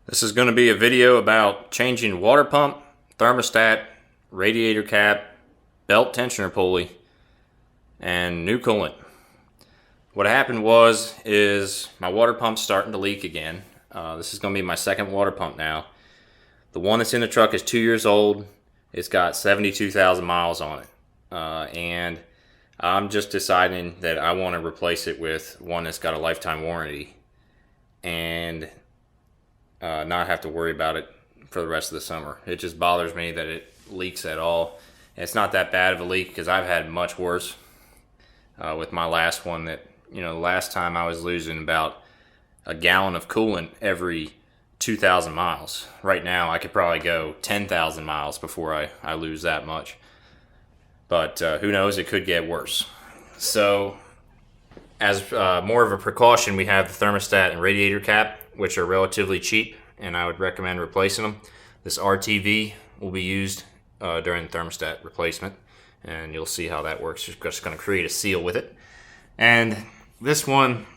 This is going to be a video about changing water pump, thermostat, radiator cap, belt tensioner pulley, and new coolant. What happened is my water pump's starting to leak again. This is going to be my second water pump now. The one that's in the truck is 2 years old. It's got 72,000 miles on it. And I'm just deciding that I want to replace it with one that's got a lifetime warranty and not have to worry about it for the rest of the summer. It just bothers me that it leaks at all. And it's not that bad of a leak because I've had much worse with my last one. That, you know, the last time I was losing about a gallon of coolant every 2,000 miles. Right now I could probably go 10,000 miles before I lose that much. But who knows, it could get worse. So as more of a precaution, we have the thermostat and radiator cap, which are relatively cheap, and I would recommend replacing them. This RTV will be used during the thermostat replacement, and you'll see how that works. You're just going to create a seal with it. And this one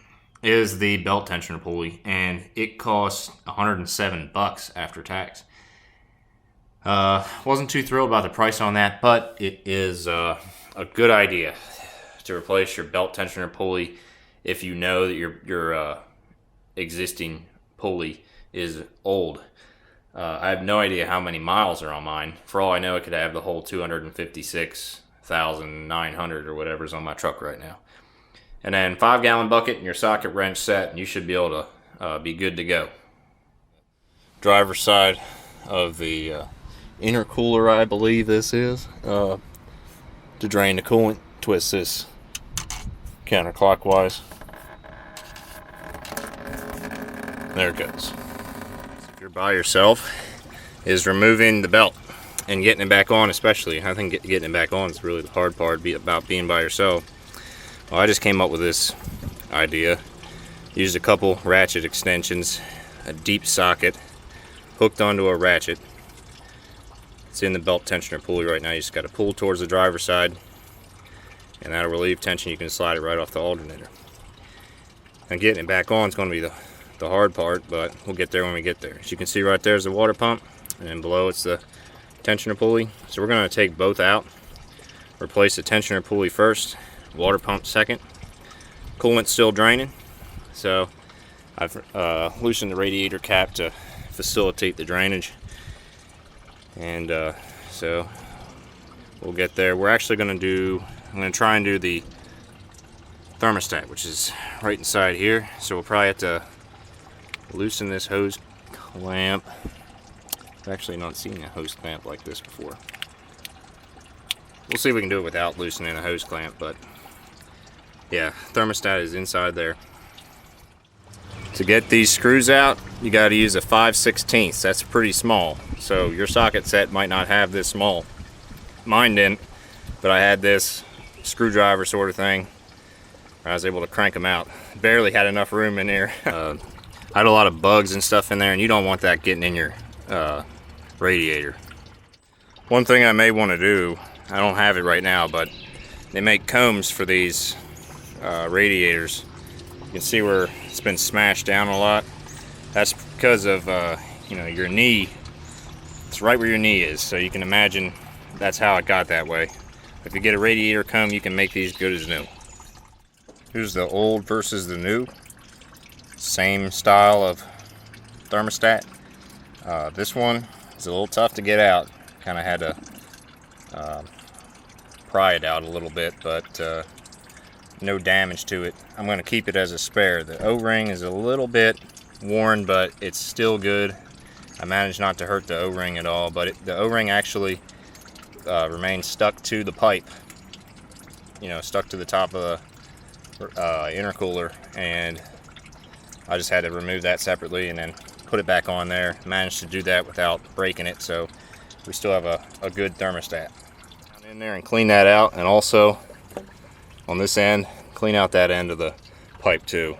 is the belt tensioner pulley, and it costs $107 after tax. Wasn't too thrilled about the price on that, but it is a good idea to replace your belt tensioner pulley if you know that your existing pulley is old. I have no idea how many miles are on mine. For all I know, it could have the whole 256,900 or whatever's on my truck right now. And then 5-gallon bucket and your socket wrench set, and you should be able to be good to go. Driver's side of the intercooler, I believe this is, to drain the coolant. Twist this counterclockwise. There it goes. If you're by yourself, is removing the belt and getting it back on. Especially, I think getting it back on is really the hard part about being by yourself. Well, I just came up with this idea. Used a couple ratchet extensions, a deep socket hooked onto a ratchet. It's in the belt tensioner pulley right now. You just got to pull towards the driver's side, and that'll relieve tension. You can slide it right off the alternator. And getting it back on is going to be the hard part, but we'll get there when we get there. As you can see right there is the water pump, and then below it's the tensioner pulley. So we're going to take both out, replace the tensioner pulley first, water pump second. Coolant's still draining, so I've loosened the radiator cap to facilitate the drainage. And so we'll get there. We're actually going to try and do the thermostat, which is right inside here. So we'll probably have to loosen this hose clamp. I've actually not seen a hose clamp like this before. We'll see if we can do it without loosening a hose clamp, but yeah, thermostat is inside there. To get these screws out, you got to use a 5/16. That's pretty small. So your socket set might not have this small. Mine didn't, but I had this screwdriver sort of thing. I was able to crank them out. Barely had enough room in there. I had a lot of bugs and stuff in there, and you don't want that getting in your radiator. One thing I may want to do, I don't have it right now, but they make combs for these radiators. You can see where it's been smashed down a lot. That's because of your knee. It's right where your knee is, so you can imagine that's how it got that way. If you get a radiator comb, you can make these good as new. Here's the old versus the new. Same style of thermostat. This one is a little tough to get out. Kind of had to pry it out a little bit, but no damage to it. I'm going to keep it as a spare. The O-ring is a little bit worn, but it's still good. I managed not to hurt the O-ring at all, but the O-ring actually remains stuck to the pipe. Stuck to the top of the intercooler, and I just had to remove that separately and then put it back on there. Managed to do that without breaking it, so we still have a good thermostat. Down in there and clean that out, and also on this end, clean out that end of the pipe too.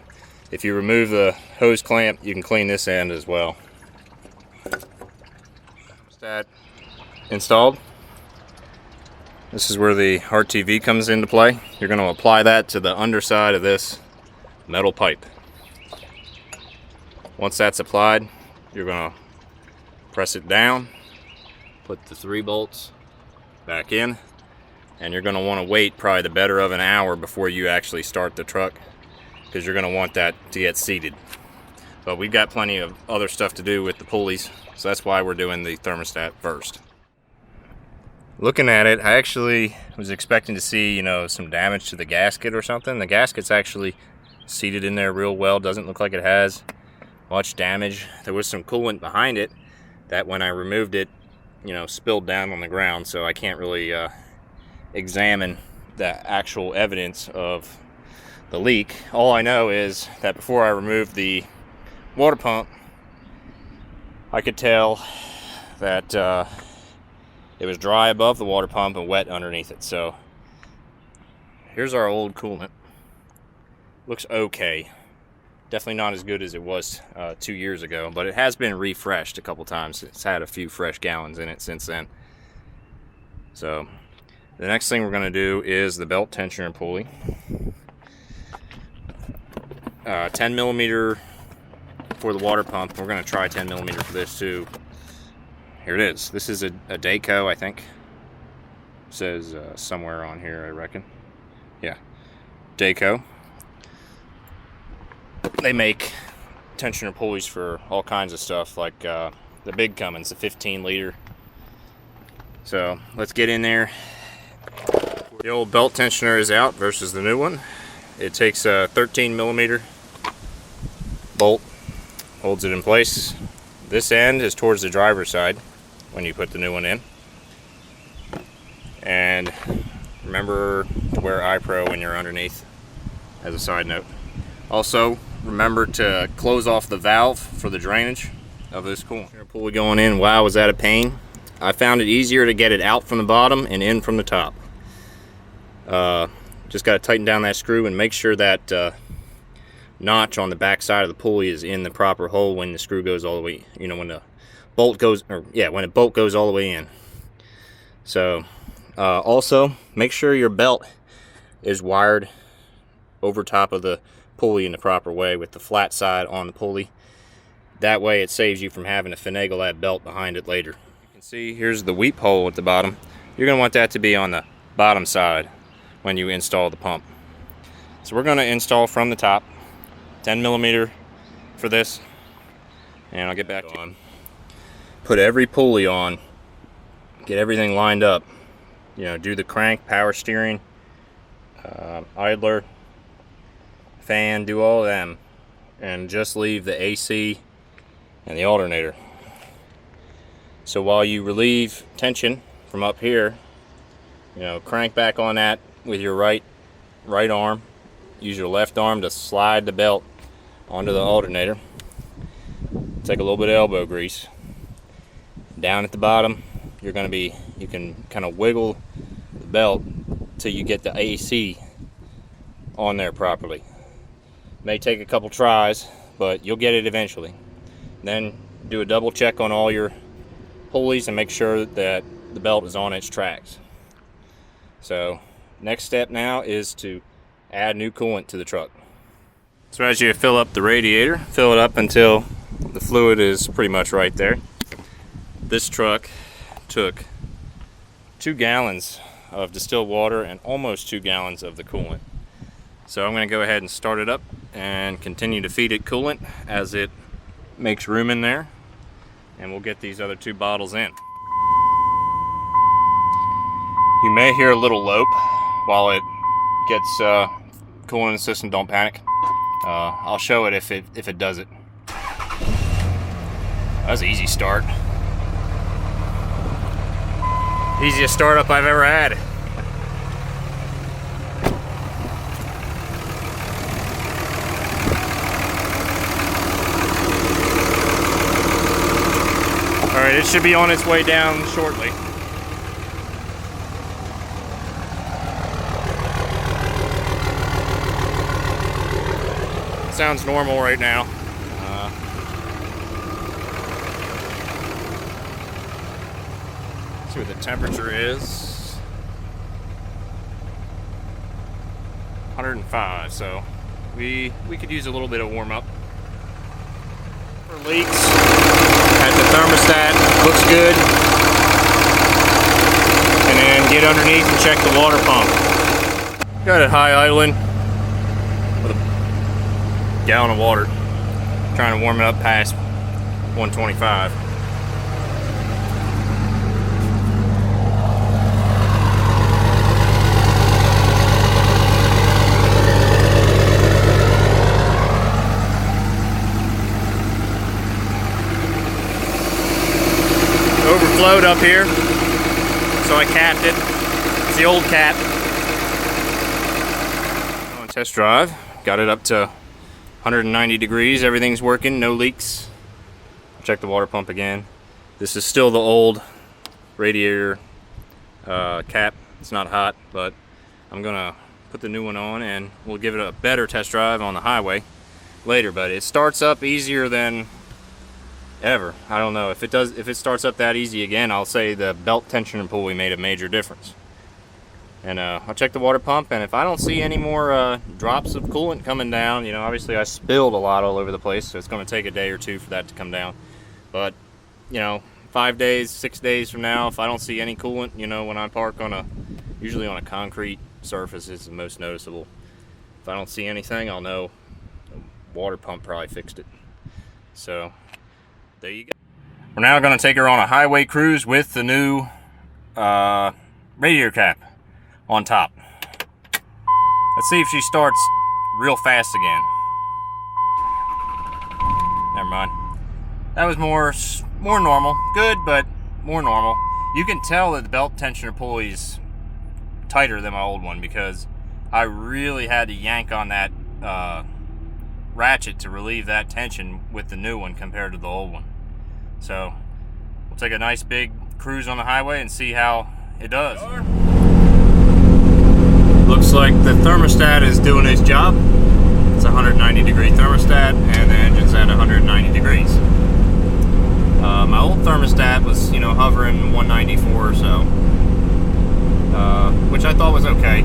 If you remove the hose clamp, you can clean this end as well. Thermostat installed. This is where the RTV comes into play. You're going to apply that to the underside of this metal pipe. Once that's applied, you're gonna press it down, put the 3 bolts back in, and you're gonna wanna wait probably the better of an hour before you actually start the truck, because you're gonna want that to get seated. But we've got plenty of other stuff to do with the pulleys, so that's why we're doing the thermostat first. Looking at it, I actually was expecting to see, you know, some damage to the gasket or something. The gasket's actually seated in there real well. Doesn't look like it has much damage. There was some coolant behind it that when I removed it, you know, spilled down on the ground, so I can't really examine the actual evidence of the leak. All I know is that before I removed the water pump, I could tell that it was dry above the water pump and wet underneath it. So here's our old coolant. Looks okay. Definitely not as good as it was 2 years ago, but it has been refreshed a couple times. It's had a few fresh gallons in it since then. So the next thing we're going to do is the belt tensioner and pulley. 10 millimeter for the water pump. We're going to try 10 millimeter for this too. Here it is. This is a Dayco, I think. It says somewhere on here, I reckon. Yeah, Dayco. They make tensioner pulleys for all kinds of stuff, like the big Cummins, the 15 liter. So let's get in there. The old belt tensioner is out versus the new one. It takes a 13 millimeter bolt, holds it in place. This end is towards the driver's side when you put the new one in. And remember to wear iPro when you're underneath, as a side note. Also, remember to close off the valve for the drainage of this coolant. Pulley going in, wow, was that a pain. I found it easier to get it out from the bottom and in from the top. Just got to tighten down that screw and make sure that notch on the back side of the pulley is in the proper hole when the screw goes all the way, you know, when the bolt goes, or yeah, when the bolt goes all the way in. So also make sure your belt is wired over top of the pulley in the proper way with the flat side on the pulley. That way it saves you from having to finagle that belt behind it later. You can see here's the weep hole at the bottom. You're going to want that to be on the bottom side when you install the pump. So we're going to install from the top, 10 millimeter for this, and I'll get back on. Put every pulley on, get everything lined up, you know, do the crank, power steering, idler, fan, do all of them, and just leave the AC and the alternator. So while you relieve tension from up here, you know, crank back on that with your right arm. Use your left arm to slide the belt onto the alternator. Take a little bit of elbow grease. Down at the bottom, you can kind of wiggle the belt till you get the AC on there properly. May take a couple tries, but you'll get it eventually. Then do a double check on all your pulleys and make sure that the belt is on its tracks. So next step now is to add new coolant to the truck. So as you fill up the radiator, fill it up until the fluid is pretty much right there. This truck took 2 gallons of distilled water and almost 2 gallons of the coolant. So I'm going to go ahead and start it up and continue to feed it coolant as it makes room in there, and we'll get these other 2 bottles in. You may hear a little lope while it gets coolant in the system. Don't panic. I'll show it if it does it. That was an easy start. Easiest startup I've ever had. Alright, it should be on its way down shortly. Sounds normal right now. See what the temperature is. 105, so we could use a little bit of warm up. For leaks, thermostat, looks good. And then get underneath and check the water pump. Got it high idling with a gallon of water. Trying to warm it up past 125. Overflowed up here, so I capped it. It's the old cap. On test drive, got it up to 190 degrees. Everything's working, no leaks. Check the water pump again. This is still the old radiator cap. It's not hot, but I'm gonna put the new one on and we'll give it a better test drive on the highway later. But it starts up easier than ever. I don't know if it starts up that easy again. I'll say the belt tensioner pulley made a major difference. And I'll check the water pump, and if I don't see any more drops of coolant coming down, you know, obviously I spilled a lot all over the place, so it's going to take a day or two for that to come down. But you know, 5 days, 6 days from now, if I don't see any coolant, you know, when I park usually on a concrete surface, it's the most noticeable. If I don't see anything, I'll know the water pump probably fixed it. So there you go. We're now going to take her on a highway cruise with the new radiator cap on top. Let's see if she starts real fast again. Never mind. That was more normal. Good, but more normal. You can tell that the belt tensioner pulley's tighter than my old one because I really had to yank on that ratchet to relieve that tension with the new one compared to the old one. So we'll take a nice big cruise on the highway and see how it does. Looks like the thermostat is doing its job. It's a 190 degree thermostat and the engine's at 190 degrees. My old thermostat was, you know, hovering 194 or so, which I thought was okay.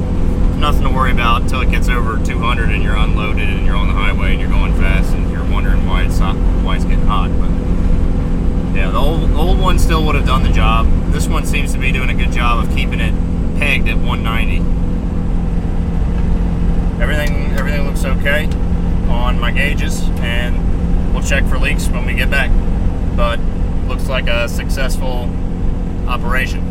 Nothing to worry about until it gets over 200 and you're unloaded and you're on the highway and you're going fast and you're wondering why it's getting hot. But yeah, the old one still would have done the job. This one seems to be doing a good job of keeping it pegged at 190. Everything looks okay on my gauges, and we'll check for leaks when we get back. But looks like a successful operation.